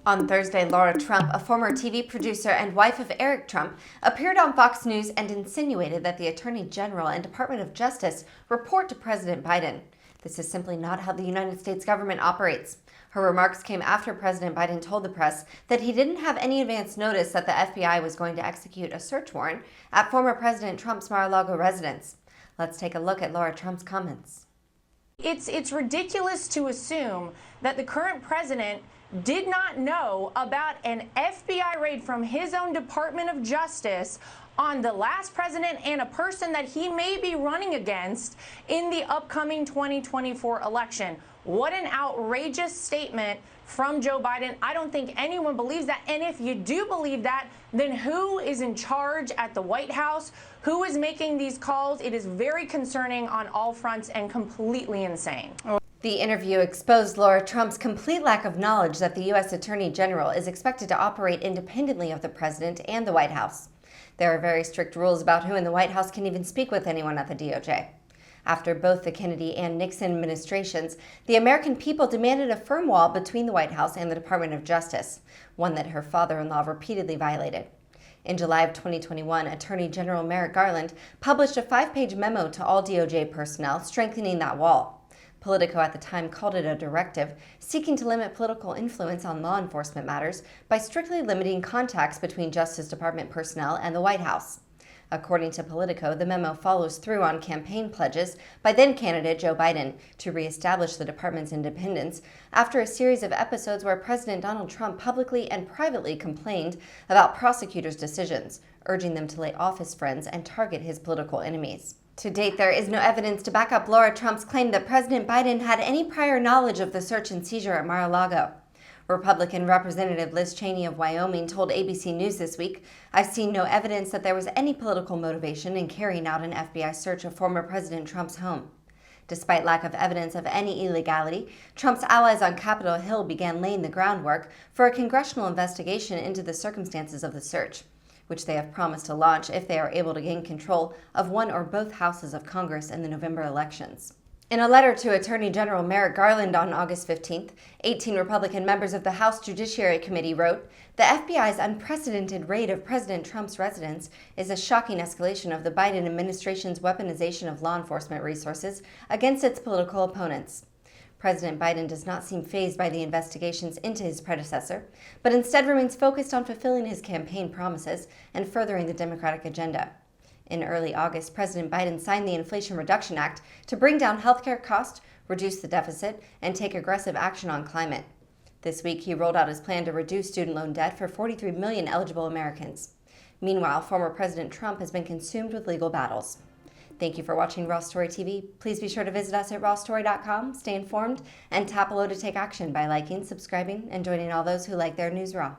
On Thursday, Lara Trump, a former TV producer and wife of Eric Trump, appeared on Fox News and insinuated that the Attorney General and Department of Justice report to President Biden. This is simply not how the United States government operates. Her remarks came after President Biden told the press that he didn't have any advance notice that the FBI was going to execute a search warrant at former President Trump's Mar-a-Lago residence. Let's take a look at Lara Trump's comments. It's ridiculous to assume that the current president did not know about an FBI raid from his own Department of Justice on the last president and a person that he may be running against in the upcoming 2024 election. What an outrageous statement from Joe Biden. I don't think anyone believes that. And if you do believe that, then who is in charge at the White House? Who is making these calls? It is very concerning on all fronts and completely insane. The interview exposed Lara Trump's complete lack of knowledge that the U.S. Attorney General is expected to operate independently of the president and the White House. There are very strict rules about who in the White House can even speak with anyone at the DOJ. After both the Kennedy and Nixon administrations, the American people demanded a firm wall between the White House and the Department of Justice, one that her father-in-law repeatedly violated. In July of 2021, Attorney General Merrick Garland published a 5-page memo to all DOJ personnel strengthening that wall. Politico at the time called it a directive, seeking to limit political influence on law enforcement matters by strictly limiting contacts between Justice Department personnel and the White House. According to Politico, the memo follows through on campaign pledges by then-candidate Joe Biden to reestablish the department's independence after a series of episodes where President Donald Trump publicly and privately complained about prosecutors' decisions, urging them to lay off his friends and target his political enemies. To date, there is no evidence to back up Lara Trump's claim that President Biden had any prior knowledge of the search and seizure at Mar-a-Lago. Republican Representative Liz Cheney of Wyoming told ABC News this week, "I've seen no evidence that there was any political motivation in carrying out an FBI search of former President Trump's home." Despite lack of evidence of any illegality, Trump's allies on Capitol Hill began laying the groundwork for a congressional investigation into the circumstances of the search, which they have promised to launch if they are able to gain control of one or both houses of Congress in the November elections. In a letter to Attorney General Merrick Garland on August 15th, 18 Republican members of the House Judiciary Committee wrote, "The FBI's unprecedented raid of President Trump's residence is a shocking escalation of the Biden administration's weaponization of law enforcement resources against its political opponents." President Biden does not seem fazed by the investigations into his predecessor, but instead remains focused on fulfilling his campaign promises and furthering the Democratic agenda. In early August, President Biden signed the Inflation Reduction Act to bring down healthcare costs, reduce the deficit, and take aggressive action on climate. This week, he rolled out his plan to reduce student loan debt for 43 million eligible Americans. Meanwhile, former President Trump has been consumed with legal battles. Thank you for watching Raw Story TV. Please be sure to visit us at rawstory.com, stay informed, and tap below to take action by liking, subscribing, and joining all those who like their news raw.